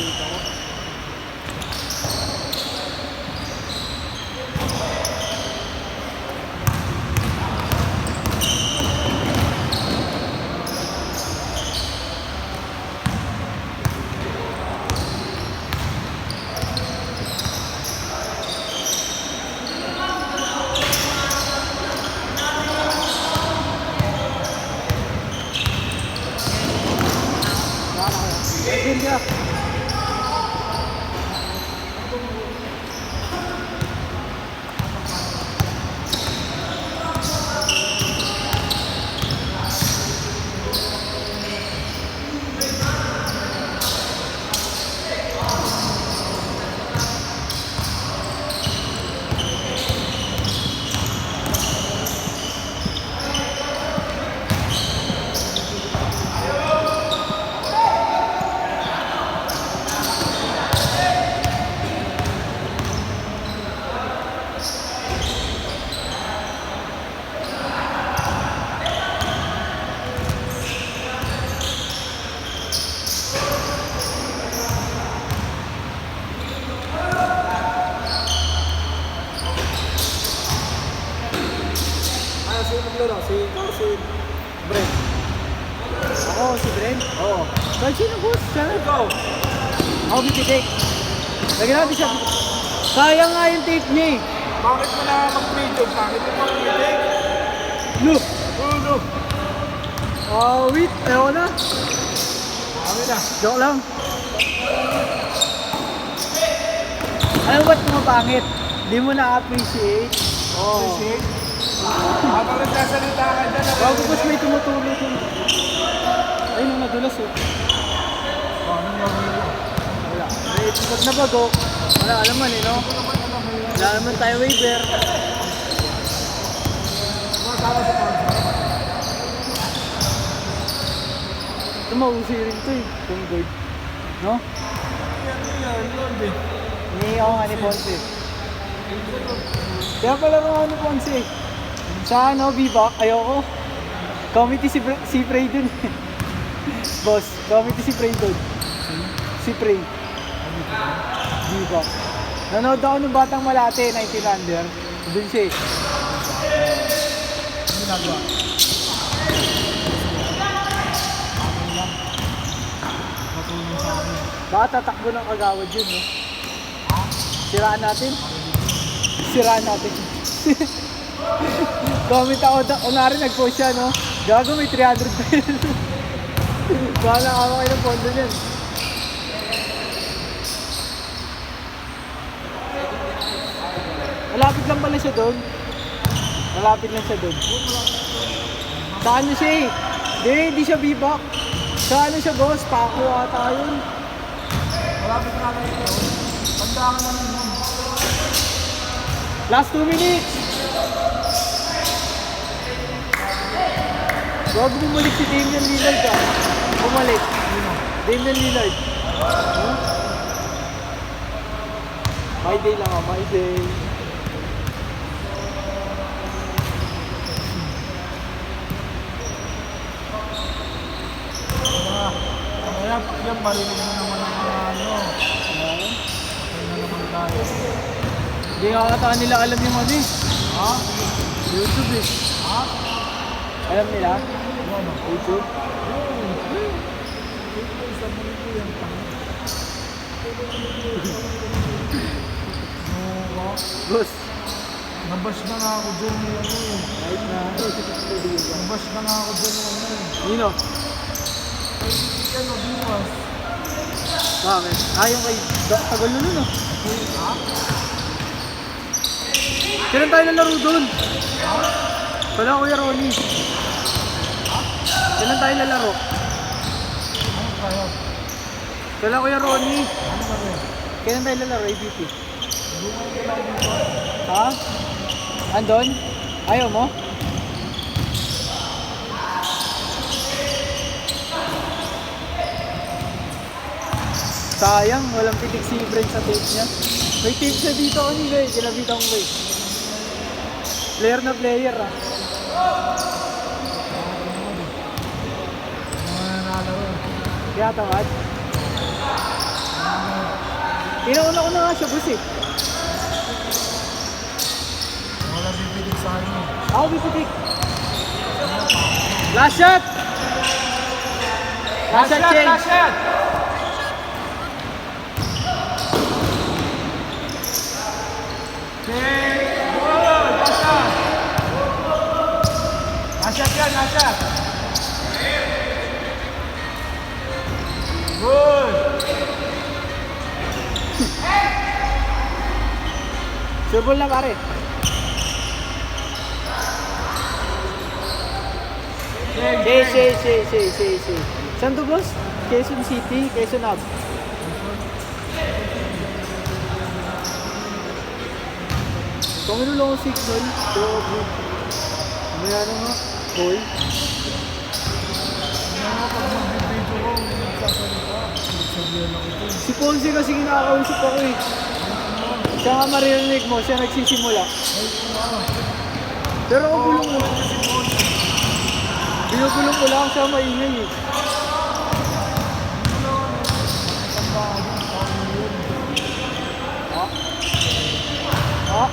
appreciate ako. India. Si Brent. Ako, si Brent? Oo. Kahit sino boss? Sana ikaw. Ako bipitik. Lagyan natin siya. Sayang nga yung tape niya eh. Bakit mo na mag-video? Bakit mo mag-video? Look. No. Wait. Ayaw na. Kami na. Joke lang. Alam ba't pumapangit? Hindi mo na-appreciate. Oo. Appreciate? Habang nagsasalita ka dyan. Bago boss may tumutulo dun. Ayun ang nadulas oh. Anong gagawin mo? Wala. Pag nabago, wala alaman eh no? Wala naman tayo waiver. Tama sa pansa. Ito mausi rin ito eh. Itong guard. No? Yan, eh. Hindi ako nga ni Ponce. Kaya pala ako ni Ponce. Sa ano, B-Back, ayoko. Committee si Prey dun. Boss, committee si Prey dun. Si Prey. B-Back. Nanood ako ng Batang Malate, 19 under. Dun siya eh. Ano ginagawa? Matulong sa akin. Baka tatakbo ng kagawad yun, no? Siraan natin. Siraan natin. Comment ako, unari nag-post siya, no? Gago, may 300 pa yun. Bahala ka kayo ng pondo niyan. Malapit lang pala siya doon. Malapit lang siya doon. Sa ano siya eh? Hindi siya B-Back. Sa ano siya, boss? Pako ata yun. Malapit na lang ito. Tanda ka naman yun. Last 2 minutes! Bago bumalik si Damian Lillard ah. Bumalik. Damian Lillard. Huh? My day lang ah, my day. Kaya yan, marinig mo naman ang ano. Kaya na naman tayo. Hindi nga ata nila alam yung ano eh. Ha? YouTube eh. Ha? Alam nila? Ano? YouTube? Sa muli ko yan. Boss. Nabash na nga ako dyan yung ano eh. Right na. Nabash na nga ako dyan yung ano eh. Nino? Yan o, Dimas. Bakit? Yung kay Tagal na nun ah. Ha? Kailan tayo nalaro doon? Wala Kuya Ronnie. Kailan tayo nalaro? Ano tayo? Wala Kuya Ronnie. Ano ba rin? Kailan tayo nalaro ABP? Lumay ko lang dito. Ha? Andon? Ayaw mo? Sayang, walang pitik si Brent sa tape niya. May tape siya dito kanina eh, kinabitan ko eh. Player na player ah. Mga nanalo. Kaya tamad. Inauna ko na nga siya, boss eh. Wala bibilig sa akin. Ako, bipitik. Last shot! Last shot, change. Last shot! Okay, good! Last shot! Last shot yan, last shot! Good! Sure ball na, pare. Say. Saan to, boss? Quezon City, Quezon Hub. Kung ano lang ang signal, may ano nga, boy. Pag mag-video ko, nagsasalita. Nagsabihan ako ito. Si Ponce kasi kinakausap ako eh. Siya nga maririnig mo, siya nagsisimula. Pero ako bulong mo. Binubulong ko lang siya maingay eh. Ha?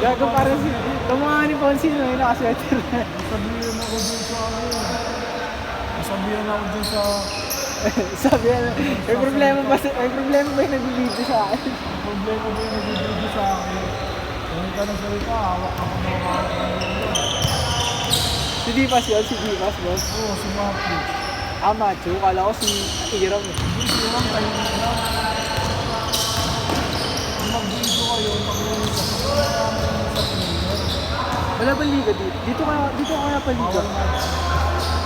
Gago parang si... Kamukha ni Ponce no, yung nakasweater na. Sabihan ako dun sa ano. Sabihan ako dun sa... Sabi niya, may problema ba yung nagbibideo sa akin? Problema ba yung nag-video sa akin? Kung ka ng salita, hawak ako ng hawak ng mundo. Si Dimas yun, si Dimas, boss. Oo, si Maki. Ah, macho. Kala ko si Iram eh. Hindi siya lang tayo nila. Kung mag-video kayo, mag-uwi sa player. Wala ba liga dito? Dito kaya pa liga?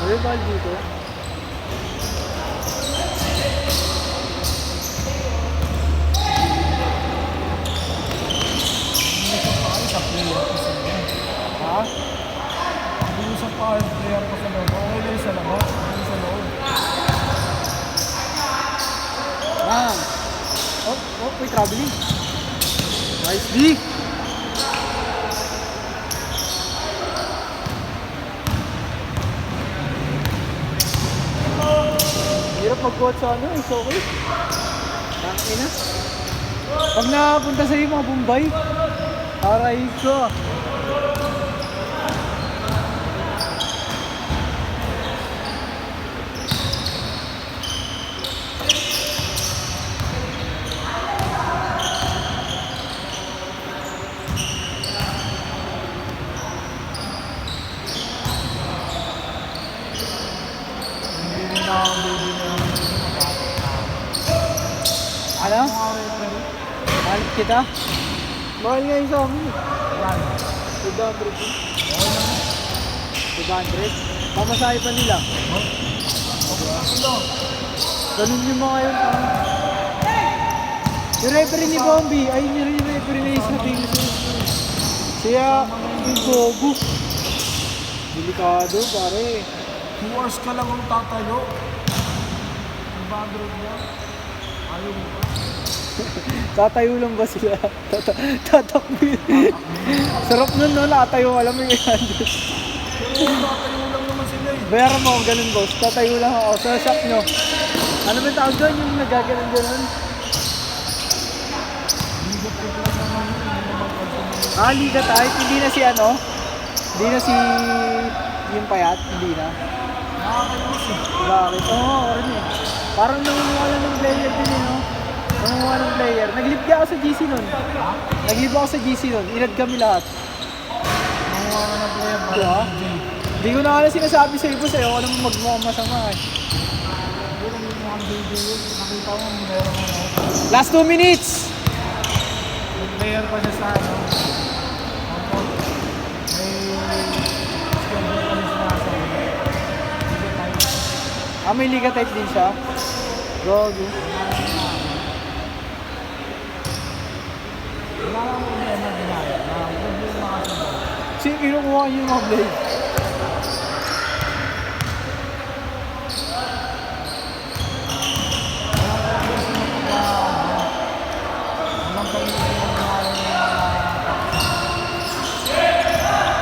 Wala ba dito? Sa player ko sa loob. Ha? Hindi sa player ko sa loob. Okay lang sa labas. Hindi sa loob. Ah. Oh, may traveling. Nice D! Hirap mag-coach sa ano, it's okay. Tangin na. Pag nakapunta sa'yo mga Bombay, aray ko. Hindi rin na ako baby na yung Ano? mga referee. Mahal kita? Mahal nga yung sa amin. Yan. 200. Okay naman. 200? Mamasahe pa nila. Ano? Ganun yung mga yun. Yung referee ni Bombi, ay yung referee na isa din. Siya, yung gogo. Delikado, pare. 2 hours ka lang ang tatayo. Ang background niya. Ayaw mo pa. Tatayo lang ba sila? Tatakbo. Sarap nun, no? Nakatayo, alam mo yung 100. Pero tatayo lang naman sila eh. Bayaran mo ako ganun, boss. Tatayo lang ako sa shop nyo. Ano ba tawag doon? Yung nagaganon ganun? Liga po lang naman yun. Hindi naman kasi Ah, liga type. Hindi na si ano? Hindi na si... yung payat? Hindi na. nakakainis eh. Bakit? Oo, rin eh. Parang nangunguha lang ng player din eh, no? Nangunguha ng player. Naglib ka ako sa GC nun. Naglib ako sa GC nun. Inad kami lahat. Nakuha ka na player para Diba? DJ. Hindi ko na nga sinasabi sa ibo sa'yo. Ako naman magmukhang masama eh. Hindi ko yung mukhang DJ yun. Nakita mo meron ano. Last 2 minutes! May player pa siya sa ano. Tapos, may schedule pa rin siya sa Liga tayo. Ah, may liga type din siya. Gogo. Wala lang mo yung ano ginaya. Problema kasi ba? Sino kinukuha niyo yung mga blade?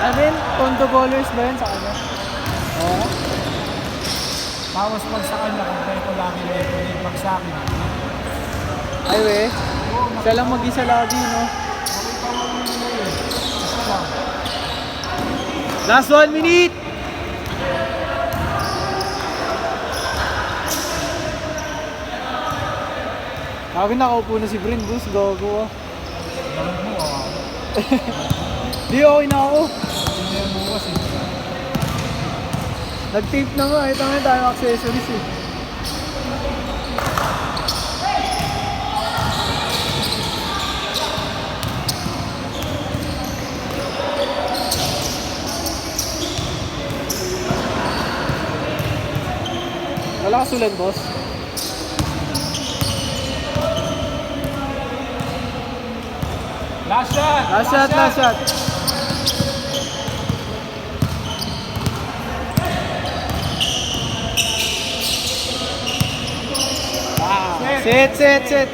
Ano yun? Tondo bowlers ba yun sa kanya? Oo. Tapos pag sa kanya, kompleto lagi na ito. Pag sa akin, Ay, we. Siya lang mag-isa lagi, no? Nakita mo yung nila eh. Isa lang. Last 1 minute! Sabi nakaupo na si Brin, boss. Gago ah. Dalag mo ah. Di, okay na ako. Hindi na yan bukas eh. Nag-tape na nga. Ito nga tayo accessories eh. Wala ka sulan, boss. Last shot! Last shot, last shot. Set.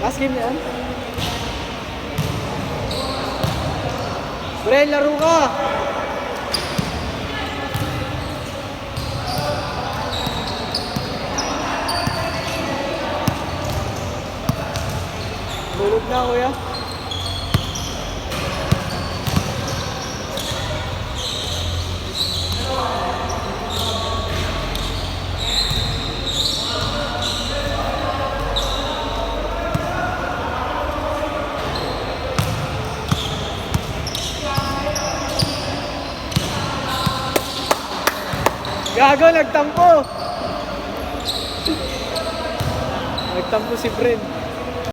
Last game yan. Bren, laro ka. Tulog na, kuya. Gago, nagtampo. Nagtampo si Bren.